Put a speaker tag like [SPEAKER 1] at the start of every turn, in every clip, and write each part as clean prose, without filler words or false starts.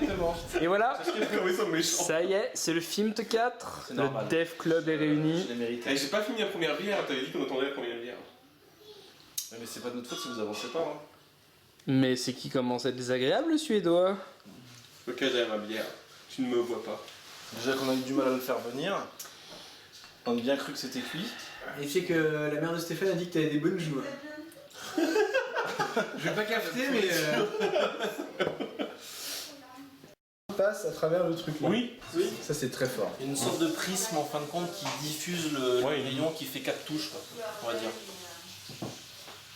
[SPEAKER 1] Exactement.
[SPEAKER 2] Et voilà,
[SPEAKER 3] Comment ils sont méchants.
[SPEAKER 2] ça y est, c'est le film 4.
[SPEAKER 1] C'est
[SPEAKER 2] Le
[SPEAKER 1] normal.
[SPEAKER 2] Dev Club est réuni.
[SPEAKER 1] Je l'ai mérité.
[SPEAKER 3] J'ai pas fini la première bière, t'avais dit qu'on attendait la première bière.
[SPEAKER 1] Mais c'est pas de notre faute si vous avancez pas. Hein.
[SPEAKER 2] Mais c'est qui commence à être désagréable, le suédois?
[SPEAKER 3] Le cas derrière ma bière, tu ne me vois pas.
[SPEAKER 1] Déjà qu'on a eu du mal à le faire venir. On a bien cru que c'était cuit.
[SPEAKER 4] Et c'est que la mère de Stéphane a dit que t'avais des bonnes joues. Je vais pas capter, mais. On passe à travers le truc là.
[SPEAKER 3] Oui.
[SPEAKER 4] Ça c'est très fort.
[SPEAKER 1] Il y a une sorte de prisme en fin de compte qui diffuse le
[SPEAKER 3] Ouais,
[SPEAKER 1] rayon qui fait 4 touches, quoi, on va dire.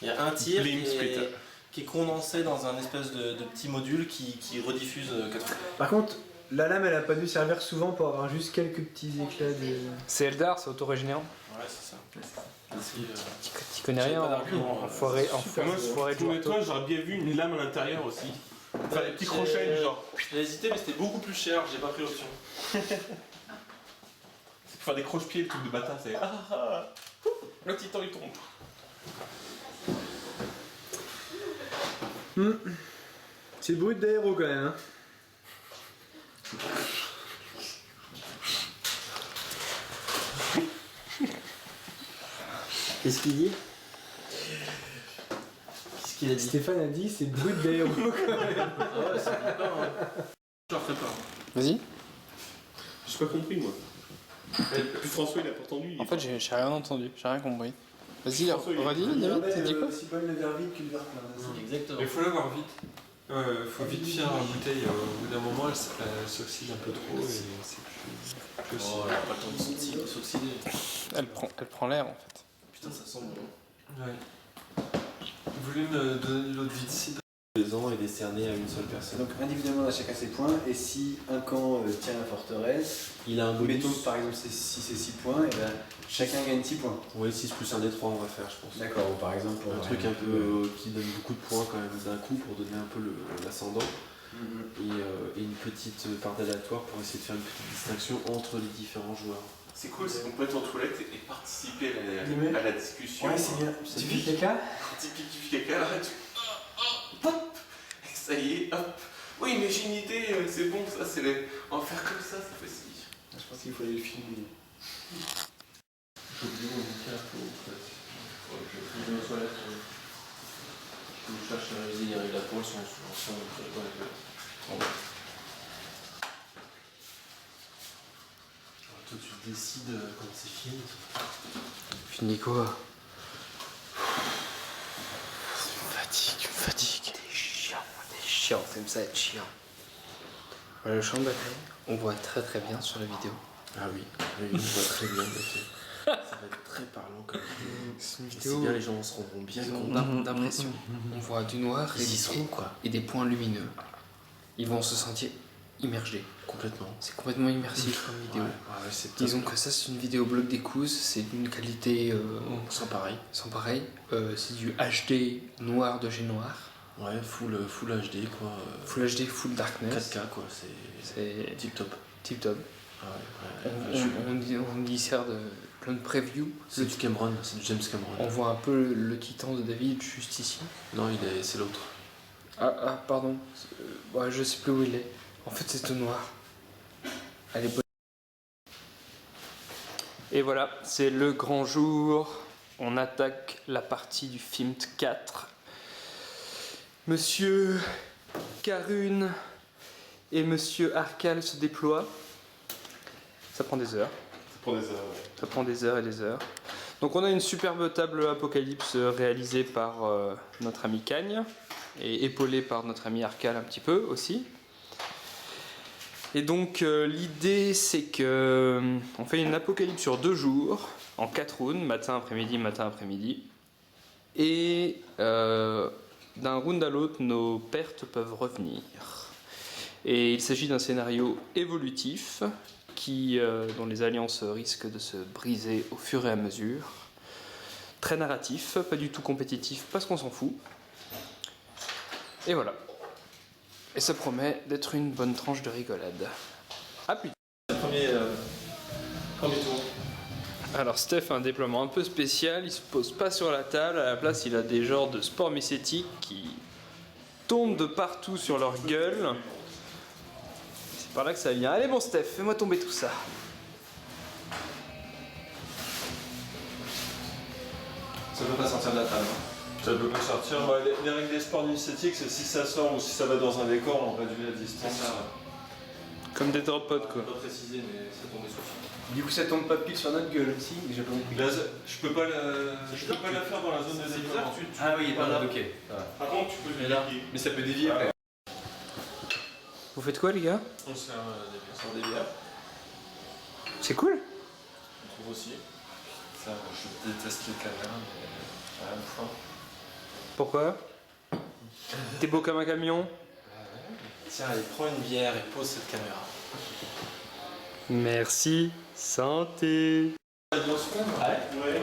[SPEAKER 1] Il y a un tir
[SPEAKER 3] Flame splitter.
[SPEAKER 1] qui est condensé dans un espèce de petit module qui rediffuse 4 touches.
[SPEAKER 4] Par contre, la lame elle a pas dû servir souvent pour avoir juste quelques petits éclats de.
[SPEAKER 2] C'est Eldar, c'est autorégénérant.
[SPEAKER 1] Ouais, c'est ça.
[SPEAKER 2] Tu connais rien
[SPEAKER 1] pas d'argument,
[SPEAKER 2] enfoiré de
[SPEAKER 3] Moi,
[SPEAKER 2] joueur.
[SPEAKER 3] toi, j'aurais bien vu une lame à l'intérieur aussi. Enfin, les petits crochets du genre.
[SPEAKER 1] J'ai hésité, mais c'était beaucoup plus cher, j'ai pas pris l'option.
[SPEAKER 3] C'est pour faire des croche-pieds, le truc de bâtard, c'est. Le titan il tombe.
[SPEAKER 4] C'est brut d'aéro quand même. Hein. Qu'est-ce qu'il dit?
[SPEAKER 1] Qu'est-ce qu'il a dit?
[SPEAKER 4] Stéphane a dit c'est brut d'aéro quand même.
[SPEAKER 1] Ah ouais, ça dit pas. Hein. Je leur ferai pas.
[SPEAKER 2] Vas-y.
[SPEAKER 3] J'ai pas compris, moi. Puis François, il a pas entendu.
[SPEAKER 2] En fait, j'ai rien entendu, j'ai rien compris. Vas-y,
[SPEAKER 3] François, il est-
[SPEAKER 2] redis, David, t'as dit quoi?
[SPEAKER 4] Aussi bonne le verre vide que le verre plein.
[SPEAKER 1] Exactement.
[SPEAKER 5] Il faut l'avoir vite. Faut vite finir la bouteille. Au bout d'un moment, elle s'oxyde un peu trop et c'est plus possible.
[SPEAKER 1] Oh, elle a pas le temps de s'oxyder.
[SPEAKER 2] Elle prend l'air en fait.
[SPEAKER 1] Putain, ça sent bon.
[SPEAKER 5] Ouais. Vous voulez me donner de l'eau de vide cidre?
[SPEAKER 6] 2 ans est décerné à une seule personne.
[SPEAKER 4] Donc individuellement on a chacun ses points et si un camp tient la forteresse,
[SPEAKER 6] Il a un bonus.
[SPEAKER 4] mettons que par exemple si c'est 6 points, et ben chacun gagne 6 points.
[SPEAKER 6] Oui, 6 plus 1 des 3 on va faire, je pense.
[SPEAKER 4] D'accord, ou par exemple pour
[SPEAKER 6] Un truc un peu qui donne beaucoup de points quand même d'un coup pour donner un peu l'ascendant. Et une petite part aléatoire pour essayer de faire une petite distinction entre les différents joueurs.
[SPEAKER 3] C'est cool, c'est qu'on peut être aux toilettes et participer à la discussion.
[SPEAKER 4] Ouais, c'est bien. Tu piques caca?
[SPEAKER 3] Typique caca, là, hop, et ça y est, hop. Oui, mais j'ai une idée, c'est bon, ça, c'est on va faire comme ça, c'est facile.
[SPEAKER 4] Je pense qu'il faut aller le filmer.
[SPEAKER 5] J'ai oublié mon bouquin un peu en fait. Je vais aux toilettes. Je cherche la résine et la poêle sont dans les toilettes.
[SPEAKER 6] Toi tu décides quand c'est fini.
[SPEAKER 2] Fini quoi? Tu me fatigues. T'es chiant, t'aimes ça être chiant. Voilà le champ de bataille, on voit très très bien sur la vidéo.
[SPEAKER 6] Ah oui, on voit très bien en effet. Ça va être très parlant comme vidéo.
[SPEAKER 2] C'est une
[SPEAKER 6] Et
[SPEAKER 2] vidéo
[SPEAKER 6] c'est bien, les gens se rendront bien compte.
[SPEAKER 2] d'impression. On voit du noir
[SPEAKER 6] Ils y seront quoi.
[SPEAKER 2] et des points lumineux. Ils vont se sentir immergés.
[SPEAKER 6] Complètement.
[SPEAKER 2] C'est complètement immersif comme vidéo.
[SPEAKER 6] Ouais, c'est top.
[SPEAKER 2] Disons que ça c'est une vidéo bloc d'écouse, c'est d'une qualité
[SPEAKER 6] Sans pareil.
[SPEAKER 2] sans pareil. C'est du HD noir de chez noir.
[SPEAKER 6] Ouais, full HD quoi.
[SPEAKER 2] Full HD, full darkness.
[SPEAKER 6] 4K quoi, c'est
[SPEAKER 2] C'est
[SPEAKER 6] tip top.
[SPEAKER 2] tip top.
[SPEAKER 6] Ouais,
[SPEAKER 2] On y sert de plein de previews.
[SPEAKER 6] C'est du Cameron, c'est du James Cameron.
[SPEAKER 2] On voit un peu le titan de David juste ici.
[SPEAKER 6] Non, c'est l'autre.
[SPEAKER 2] Ah pardon. Ouais, je sais plus où il est. En fait c'est tout noir. Elle est bonne. Et voilà, c'est le grand jour. On attaque la partie du film 4. Monsieur Karun et Monsieur Arkal se déploient. Ça prend des heures.
[SPEAKER 3] Ça prend des heures, ouais.
[SPEAKER 2] Ça prend des heures et des heures. Donc on a une superbe table Apocalypse réalisée par notre ami Cagne et épaulée par notre ami Arkal un petit peu aussi. Et donc l'idée c'est que on fait une apocalypse sur 2 jours, en 4 rounds, matin, après-midi. Et d'un round à l'autre, nos pertes peuvent revenir. Et il s'agit d'un scénario évolutif dont les alliances risquent de se briser au fur et à mesure. Très narratif, pas du tout compétitif parce qu'on s'en fout. Et voilà. Et ça promet d'être une bonne tranche de rigolade. Ah putain.
[SPEAKER 1] Premier tour.
[SPEAKER 2] Alors Steph a un déploiement un peu spécial, il se pose pas sur la table, à la place il a des genres de sports mycétiques qui tombent de partout sur leur gueule. C'est par là que ça vient. Allez bon Steph, fais-moi tomber tout ça.
[SPEAKER 1] Ça peut pas sortir de la table.
[SPEAKER 5] Ça peut pas sortir. Bah, les règles des sports initiatiques, c'est si ça sort ou si ça va dans un décor, on réduit la distance.
[SPEAKER 2] Comme des drop pods
[SPEAKER 1] Je
[SPEAKER 2] quoi.
[SPEAKER 1] peux pas préciser, mais ça tombait sous.
[SPEAKER 4] Du coup, ça tombe pas pile sur notre gueule aussi, j'ai pas compris.
[SPEAKER 5] Je peux pas la faire dans la zone de déploiement.
[SPEAKER 4] Ah oui,
[SPEAKER 1] Voilà.
[SPEAKER 4] ok.
[SPEAKER 3] Par contre, tu peux
[SPEAKER 1] Mais là,
[SPEAKER 3] dévier.
[SPEAKER 1] mais ça peut dévier après.
[SPEAKER 2] Vous faites quoi les gars?
[SPEAKER 5] On sert
[SPEAKER 1] Sur des bières,
[SPEAKER 2] C'est cool.
[SPEAKER 1] on trouve aussi. Ça, je déteste les caméras, mais rien de fin.
[SPEAKER 2] Pourquoi? T'es beau comme un camion.
[SPEAKER 1] Tiens, allez, prends une bière et pose cette caméra.
[SPEAKER 2] Merci. Santé.
[SPEAKER 3] Ouais.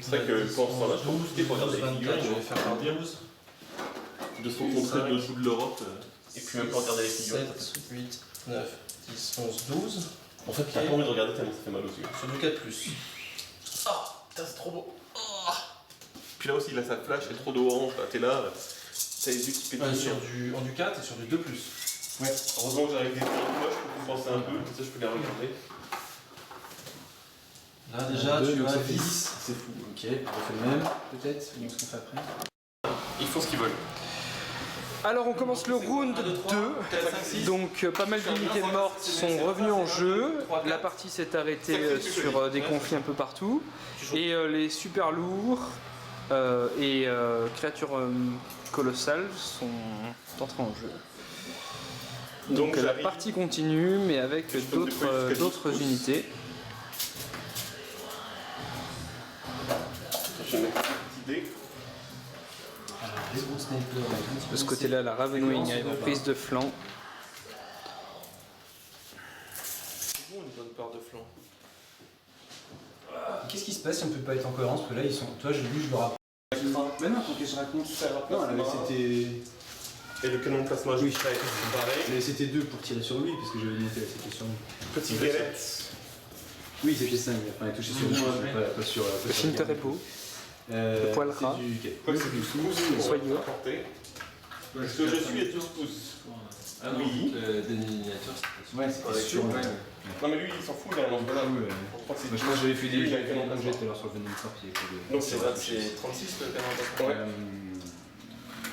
[SPEAKER 3] C'est vrai que pour ce temps-là, je pense que pour regarder les figures,
[SPEAKER 1] 24, je vais faire par
[SPEAKER 3] 12. De se rencontrer deux bouts de l'Europe. Et puis même pas regarder les figures.
[SPEAKER 1] 7, 8, 9, 10, 11, 12.
[SPEAKER 3] En fait, t'as pas envie de regarder tellement ça fait mal aux yeux.
[SPEAKER 1] Sur du 4+. Ah, putain, c'est trop beau.
[SPEAKER 3] Puis là aussi, là ça flash, il y a trop de orange. Là, t'es là, t'as les yeux qui pétillent.
[SPEAKER 1] En du 4 et sur du 2+.
[SPEAKER 3] Ouais. Heureusement que j'arrive des films moches pour compenser un peu, comme ça je peux les regarder.
[SPEAKER 1] Là déjà, tu as 10.
[SPEAKER 4] C'est fou. Ok, on refait le même, peut-être, on se fait après.
[SPEAKER 3] Ils font ce qu'ils veulent.
[SPEAKER 2] Alors on commence le round 2.
[SPEAKER 1] 4, 5, 6.
[SPEAKER 2] Donc pas mal d'unités mortes sont revenues en jeu. La partie s'est arrêtée sur des conflits un peu partout. Et les super lourds et créatures colossales sont entrés en jeu. Donc la
[SPEAKER 3] j'arrive.
[SPEAKER 2] partie continue mais avec
[SPEAKER 3] Je peux me déployer jusqu'à 10
[SPEAKER 2] d'autres
[SPEAKER 3] pouces.
[SPEAKER 2] unités.
[SPEAKER 3] Je vais mettre une petite idée.
[SPEAKER 4] Les gros snipers.
[SPEAKER 2] De ce côté-là, la Ravenwing est en prise de flanc.
[SPEAKER 1] C'est bon, une bonne part de flanc.
[SPEAKER 4] Qu'est-ce qui se passe si on peut pas être en cohérence? Parce que là, ils sont. Toi, j'ai vu, je le rappelle. Mais non, faut que je raconte. Non, là, mais c'était.
[SPEAKER 3] Et le canon de plasma, je
[SPEAKER 4] Oui.
[SPEAKER 3] ferai pareil.
[SPEAKER 4] Mais c'était 2 pour tirer sur lui, parce que j'avais noté là, c'était sur lui.
[SPEAKER 3] Petit galette.
[SPEAKER 4] Oui, c'était 5, enfin, il a touché sur lui, pas sur.
[SPEAKER 2] Le film de repos.
[SPEAKER 4] Le
[SPEAKER 2] poil ras.
[SPEAKER 3] Quoi que c'est 12 pouces,
[SPEAKER 2] Soyeux.
[SPEAKER 3] à porter. Parce que je suis à 12 pouces.
[SPEAKER 5] Ah non,
[SPEAKER 3] Oui.
[SPEAKER 5] dénominateur, c'était
[SPEAKER 4] Ouais, c'était sur lui.
[SPEAKER 3] Non mais lui il s'en fout, il a un lance-grenade. Je crois que c'est
[SPEAKER 4] Moi, je pense que j'avais fait
[SPEAKER 3] Lui, il a
[SPEAKER 4] des
[SPEAKER 3] un canon
[SPEAKER 4] comme
[SPEAKER 3] plasma.
[SPEAKER 4] j'étais alors sur le Venom Corp, il y avait que des.
[SPEAKER 3] Donc c'est ça,
[SPEAKER 1] C'est 36 le canon de
[SPEAKER 3] Ouais.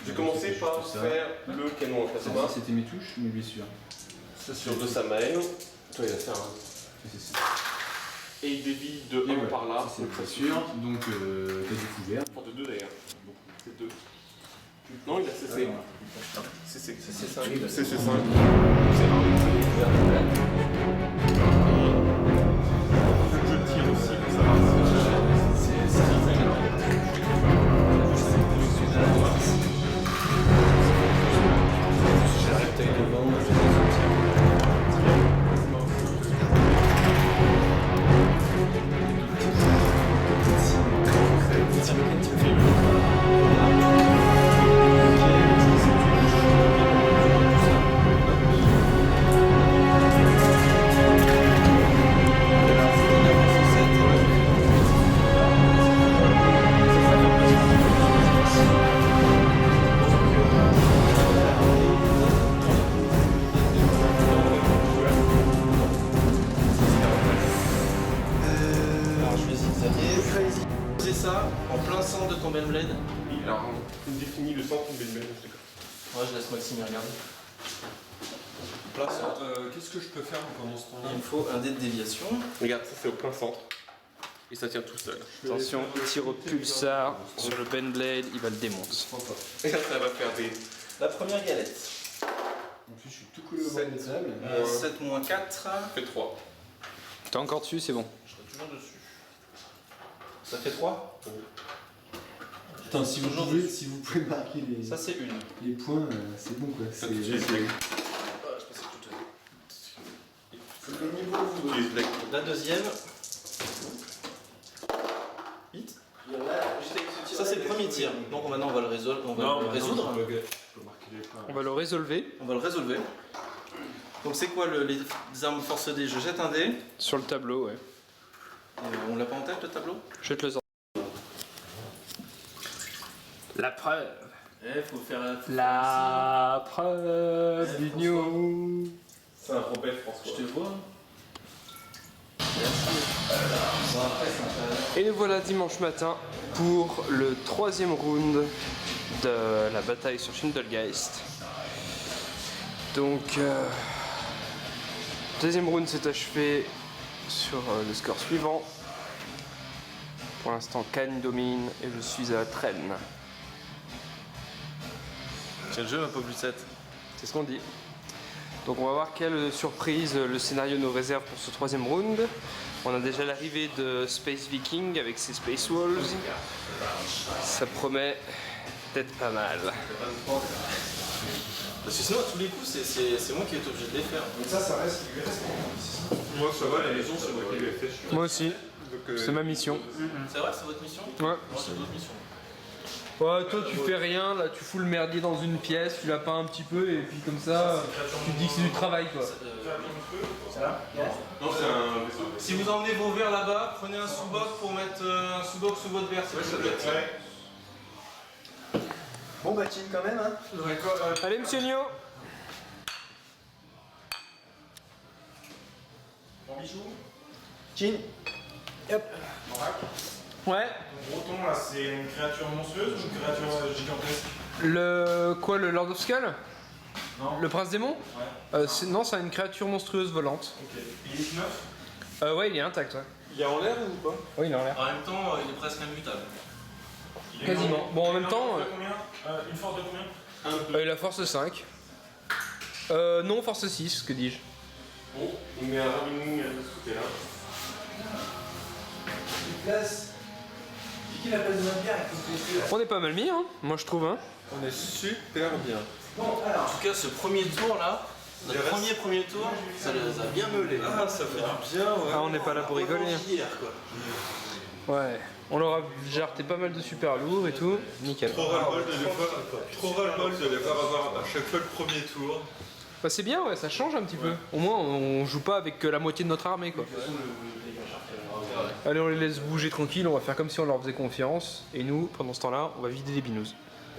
[SPEAKER 3] J'ai commencé par faire le canon à plasma.
[SPEAKER 4] C'était mes touches, mes blessures.
[SPEAKER 3] Sur de sa main. Toi il va faire un.
[SPEAKER 4] C'est ça.
[SPEAKER 3] Et il dévie de
[SPEAKER 4] Et
[SPEAKER 3] 1
[SPEAKER 4] voilà,
[SPEAKER 3] par là.
[SPEAKER 4] ça, c'est une blessure. Donc, t'as découvert.
[SPEAKER 3] Enfin de 2 d'ailleurs. C'est 2. Non, il a CC. CC. CC5. CC5. C'est rare. Je tire aussi, mais ça va.
[SPEAKER 4] J'arrête, t'as une devant.
[SPEAKER 1] Alors je vais zigzaguer. Posez ça en plein centre de ton Beyblade.
[SPEAKER 3] Il a défini le centre du Beyblade.
[SPEAKER 1] Ouais, je laisse Maxime y regarder. Plein centre.
[SPEAKER 5] Qu'est-ce que je peux faire pendant ce temps-là?
[SPEAKER 1] Il me faut un dé de déviation.
[SPEAKER 3] Regarde, ça c'est au plein centre. Et ça tient tout seul.
[SPEAKER 2] Attention, tir au pulsar sur le Beyblade, il va le démonter.
[SPEAKER 3] Et ça va faire des.
[SPEAKER 1] La première galette.
[SPEAKER 4] En plus, je suis tout collé au bord de la table.
[SPEAKER 1] 7 moins 4.
[SPEAKER 3] Ça fait 3.
[SPEAKER 2] T'es encore dessus, c'est bon.
[SPEAKER 5] Je serai toujours dessus. Ça fait 3.
[SPEAKER 4] Putain, si vous pouvez marquer
[SPEAKER 5] Ça c'est une.
[SPEAKER 4] les points, c'est bon quoi. C'est
[SPEAKER 5] Ah, je pensais que tout La deuxième. Hit. Ça c'est le premier tir. Donc maintenant on va le résoudre. On va le résoudre.
[SPEAKER 2] On va le résolver
[SPEAKER 5] On va le résolver. Donc c'est quoi les armes force dés? Je jette un dé.
[SPEAKER 2] sur le tableau, ouais.
[SPEAKER 5] On l'a pas en tête le tableau?
[SPEAKER 2] Jette le sort. La preuve.
[SPEAKER 5] Faut faire
[SPEAKER 2] La preuve d'union.
[SPEAKER 1] C'est un rebelle François.
[SPEAKER 5] Je te vois.
[SPEAKER 2] Et nous voilà dimanche matin pour le 3e round de la bataille sur Schindelgeist. Donc, deuxième round s'est achevé sur le score suivant. Pour l'instant, Kane domine et je suis à la traîne.
[SPEAKER 5] Quel jeu, un peu plus 7.
[SPEAKER 2] C'est ce qu'on dit. Donc on va voir quelle surprise le scénario nous réserve pour ce 3e round. On a déjà l'arrivée de Space Viking avec ses Space Wolves. Ça promet d'être pas mal.
[SPEAKER 5] Parce que sinon, à tous les coups, c'est moi qui est obligé de les faire.
[SPEAKER 4] Donc ça reste, il lui reste.
[SPEAKER 1] Moi, ça va, la maison, c'est moi qui l'ai fait.
[SPEAKER 2] Moi aussi, c'est ma mission.
[SPEAKER 5] C'est vrai, c'est votre mission?
[SPEAKER 2] Ouais.
[SPEAKER 5] Moi, c'est votre mission.
[SPEAKER 2] Ouais, toi tu fais rien, là tu fous le merdier dans une pièce, tu la peins un petit peu et puis comme ça, tu te dis que c'est du travail quoi.
[SPEAKER 1] Non, c'est un vaisseau.
[SPEAKER 5] Si vous emmenez vos verres là-bas, prenez un sous-boc pour mettre un sous-boc sous votre verre.
[SPEAKER 1] Ça doit être
[SPEAKER 4] Bon bah Chin quand même hein.
[SPEAKER 2] Allez monsieur Nio.
[SPEAKER 1] Bon bijou.
[SPEAKER 4] Chin. Hop.
[SPEAKER 2] Ouais.
[SPEAKER 7] Breton là, c'est une créature monstrueuse ou une créature gigantesque?
[SPEAKER 2] Le Lord of Skull?
[SPEAKER 7] Non.
[SPEAKER 2] Le Prince Démon?
[SPEAKER 7] Ouais.
[SPEAKER 2] Non, c'est une créature monstrueuse volante.
[SPEAKER 7] Ok. Il est neuf?
[SPEAKER 2] Ouais, il est intact, ouais.
[SPEAKER 1] Il est en l'air ou pas?
[SPEAKER 2] Oui, il est en l'air.
[SPEAKER 5] En même temps, il est presque immutable.
[SPEAKER 2] Quasiment. Bon, en même temps,
[SPEAKER 7] Une force de combien?
[SPEAKER 2] il a force 5. Non, force 6, que dis-je.
[SPEAKER 1] Bon, on met un Ramin de ce côté-là.
[SPEAKER 4] Place. Qui la place de ma bière?
[SPEAKER 2] On est pas mal mis, hein, moi je trouve. Hein.
[SPEAKER 1] On est super bien.
[SPEAKER 4] Bon alors.
[SPEAKER 5] En tout cas, ce premier tour là, notre premier tour, ça les a bien meulés.
[SPEAKER 1] Ah, ça fait du bien, ouais.
[SPEAKER 2] Ah, on n'est pas là pour rigoler.
[SPEAKER 5] Hier, quoi.
[SPEAKER 2] Ouais. On leur a jarté pas mal de super lourds et tout. Nickel.
[SPEAKER 8] Trop ras-le-bol de les faire avoir à chaque fois le premier tour.
[SPEAKER 2] Bah c'est bien, ouais, ça change un petit peu. Au moins, on joue pas avec que la moitié de notre armée, quoi. Allez, on les laisse bouger tranquille, on va faire comme si on leur faisait confiance. Et nous, pendant ce temps-là, on va vider les binous.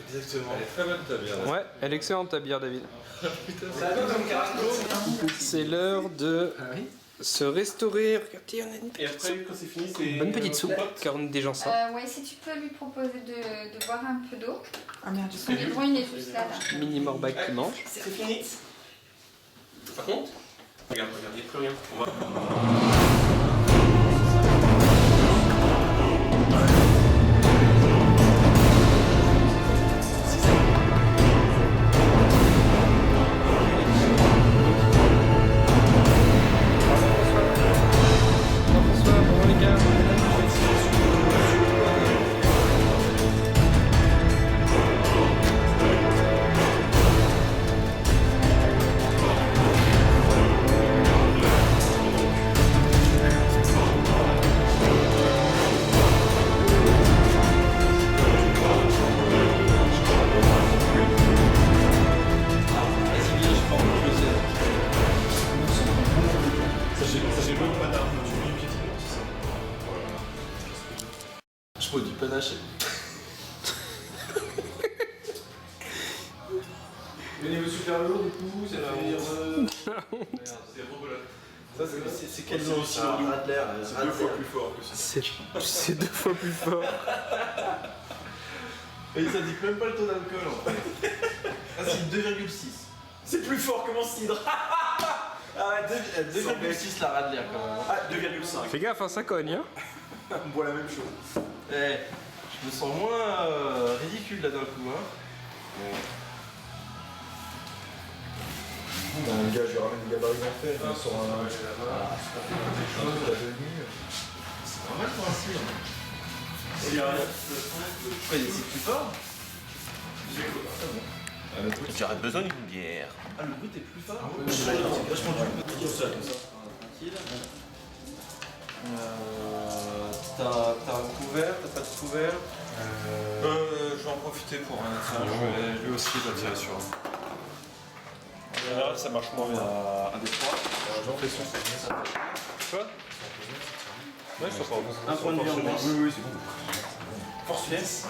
[SPEAKER 5] Exactement.
[SPEAKER 8] Elle est très bonne ta bière.
[SPEAKER 2] Ouais, elle est excellente ta bière, David.
[SPEAKER 4] Ça donne comme caractère.
[SPEAKER 2] C'est l'heure de se restaurer. Regardez, on a une
[SPEAKER 1] Et après, quand c'est fini, c'est.
[SPEAKER 2] bonne petite soupe, car on est des gens simples.
[SPEAKER 9] Ouais, si tu peux lui proposer de boire un peu d'eau. Ah merde, son biberon il est juste là.
[SPEAKER 2] Mini Morbac qui mange.
[SPEAKER 1] C'est fini. Par contre, regarde, il n'y a plus rien. On va.
[SPEAKER 5] Je bois du panaché.
[SPEAKER 4] Le niveau super lourd du coup, ça fait
[SPEAKER 5] C'est quel nom aussi? Radler.
[SPEAKER 8] C'est 2 fois plus fort que ça.
[SPEAKER 2] C'est 2 fois plus fort.
[SPEAKER 5] Et ça dit même pas le taux d'alcool en fait. Ah si, 2,6.
[SPEAKER 7] C'est plus fort que mon cidre.
[SPEAKER 5] Ah ouais, 2,6 la Radler quand même.
[SPEAKER 7] Ah, 2,5.
[SPEAKER 2] Fais gaffe, hein, ça cogne, hein.
[SPEAKER 7] On boit la même chose.
[SPEAKER 5] Eh, je me sens moins ridicule là d'un coup hein.
[SPEAKER 7] Un gars, je lui ramène des gabarits d'enfer. Il sort un.
[SPEAKER 3] Pourquoi c'est plus fort? J'aurais besoin d'une bière.
[SPEAKER 7] Ah, le bruit est plus fort.
[SPEAKER 1] T'as un couvert? T'as pas de couvert?
[SPEAKER 8] Je vais en profiter pour un tiens, je vais lui aussi l'attirer sur. En général, ça marche moins bien.
[SPEAKER 1] Un des trois.
[SPEAKER 8] Quoi? Ouais, ça part.
[SPEAKER 4] Un point de vue en moins. Oui, c'est bon.
[SPEAKER 7] Force finesse.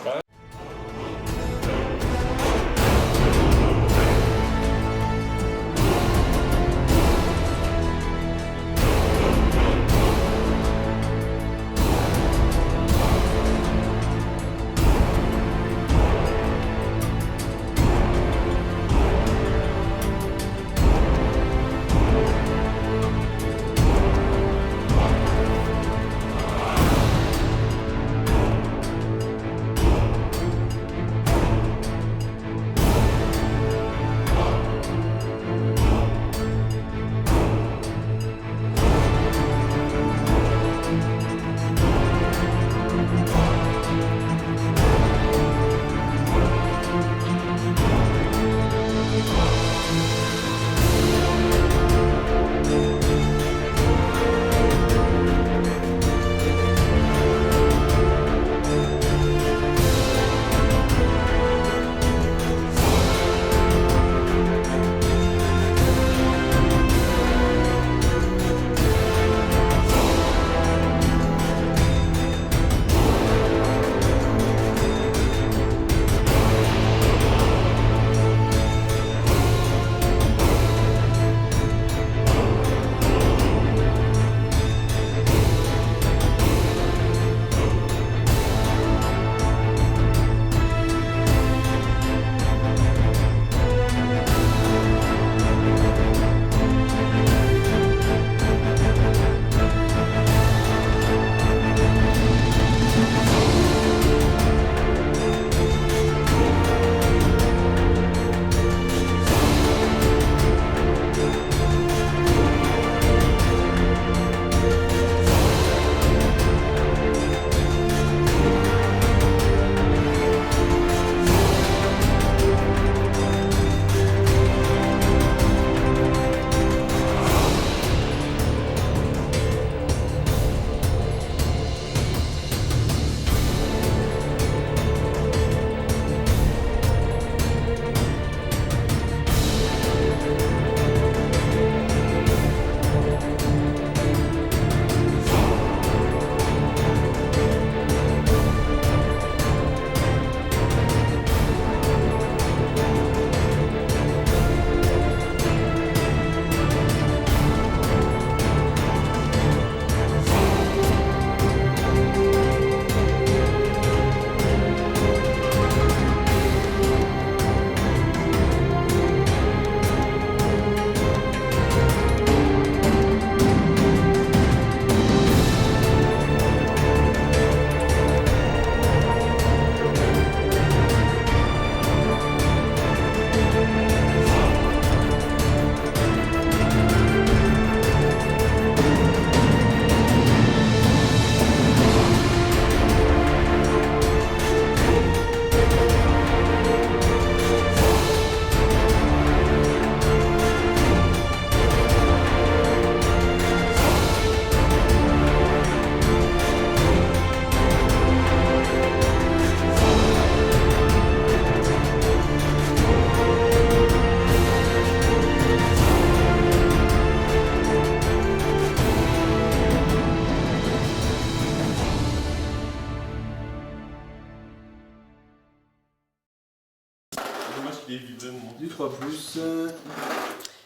[SPEAKER 4] Du 3+.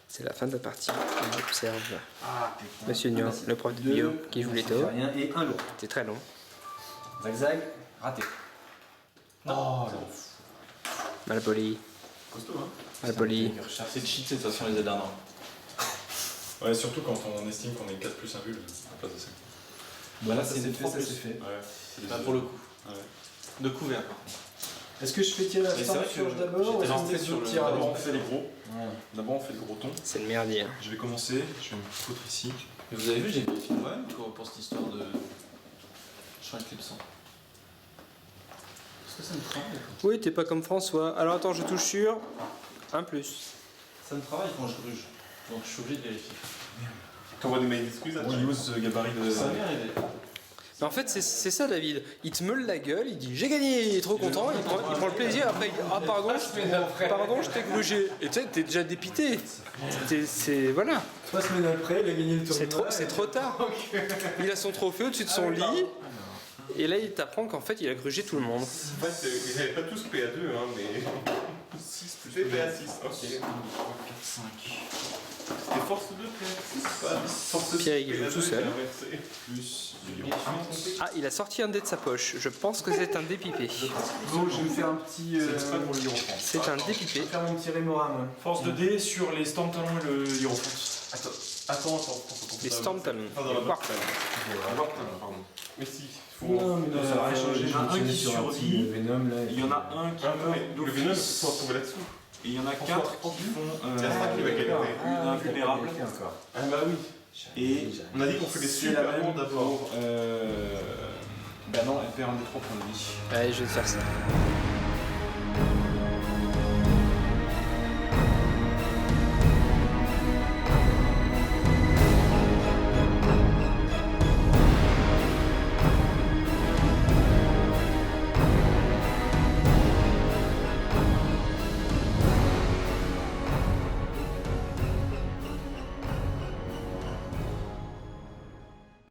[SPEAKER 2] C'est la fin de la partie. On observe
[SPEAKER 4] Ah putain.
[SPEAKER 2] Monsieur Nian, le prof de bio, qui joue les taux.
[SPEAKER 4] Rien et un lourd.
[SPEAKER 2] C'est très long.
[SPEAKER 4] Zag, raté. Oh non.
[SPEAKER 2] Mal poli.
[SPEAKER 1] Costaud, hein?
[SPEAKER 2] Mal poli.
[SPEAKER 1] C'est cheat, de toute façon, les aides Ouais, surtout quand on estime qu'on est 4 plus 1 bulle, on passe assez.
[SPEAKER 4] Bah là, ça s'est fait, ça s'est fait.
[SPEAKER 1] Ouais, c'est
[SPEAKER 3] Pas pour le coup.
[SPEAKER 1] Ouais.
[SPEAKER 3] De couvert par contre.
[SPEAKER 4] Est-ce que je fais tirer la
[SPEAKER 1] Mais c'est vrai
[SPEAKER 4] purge
[SPEAKER 1] que
[SPEAKER 4] d'abord ou
[SPEAKER 1] j'étais lancé
[SPEAKER 4] est-ce
[SPEAKER 1] sur
[SPEAKER 4] que
[SPEAKER 1] le.
[SPEAKER 4] je tire
[SPEAKER 1] D'abord,
[SPEAKER 4] avant
[SPEAKER 1] on fait les gros.
[SPEAKER 4] Ouais.
[SPEAKER 1] D'abord, on fait le gros ton.
[SPEAKER 2] C'est le merdier.
[SPEAKER 1] Je vais commencer, je vais me foutre ici.
[SPEAKER 3] Et vous avez vu, j'ai fait une film quand même pour cette histoire de.
[SPEAKER 1] suis un clipsant.
[SPEAKER 4] Est-ce que ça me travaille?
[SPEAKER 2] Oui, t'es pas comme François. Alors attends, je touche sur un plus.
[SPEAKER 1] Ça me travaille quand je gruge. Donc je suis obligé de vérifier.
[SPEAKER 3] T'envoies des mails d'excuses à
[SPEAKER 5] use gabarit de.
[SPEAKER 1] Ça m'est arrivé.
[SPEAKER 2] Mais en fait, c'est ça, David. Il te meule la gueule, il dit j'ai gagné, il est trop content, il prend le plaisir, après il dit ah pardon, je t'ai grugé. Et tu sais, t'es déjà dépité. C'est voilà.
[SPEAKER 4] 3 semaines après, il a gagné le tournoi.
[SPEAKER 2] C'est trop tard. Il a son trophée au-dessus de son lit. Et là, il t'apprend qu'en fait, il a grugé tout le monde.
[SPEAKER 3] En fait, ils n'avaient pas tous PA2, hein, mais. 6 plus PA6, ok.
[SPEAKER 1] 3, 4, 5.
[SPEAKER 3] C'était force 2 PA6. Force
[SPEAKER 2] Pierre, il joue tout seul.
[SPEAKER 1] Plus du
[SPEAKER 2] Ah, il a sorti un dé de sa poche. Je pense que c'est un dé pipé.
[SPEAKER 4] Bon, je vais me faire un petit.
[SPEAKER 2] C'est un dé pipé.
[SPEAKER 4] Je vais faire mon petit rémoram.
[SPEAKER 7] Force de dé sur les Storm Talons et le Hierophant.
[SPEAKER 3] Attends.
[SPEAKER 2] Les Storm Talons.
[SPEAKER 3] Pas dans la
[SPEAKER 2] Warp.
[SPEAKER 3] pardon. Mais si,
[SPEAKER 4] Non, mais non, ça va changer.
[SPEAKER 7] Il y en a un qui survit.
[SPEAKER 4] Venom là.
[SPEAKER 7] Il y en a un qui meurt
[SPEAKER 3] le Venom, il faut se retrouver là-dessous.
[SPEAKER 7] Et il y en a 4 qui font
[SPEAKER 3] Il y a ça qui va gagner.
[SPEAKER 7] invulnérable.
[SPEAKER 3] Ah bah oui.
[SPEAKER 7] Et
[SPEAKER 3] On a dit qu'on fait les
[SPEAKER 7] c'est la
[SPEAKER 3] super
[SPEAKER 7] même
[SPEAKER 3] bons d'abord.
[SPEAKER 7] Bah non, elle perd un des 3 points de vie.
[SPEAKER 2] Allez, je vais te faire ça.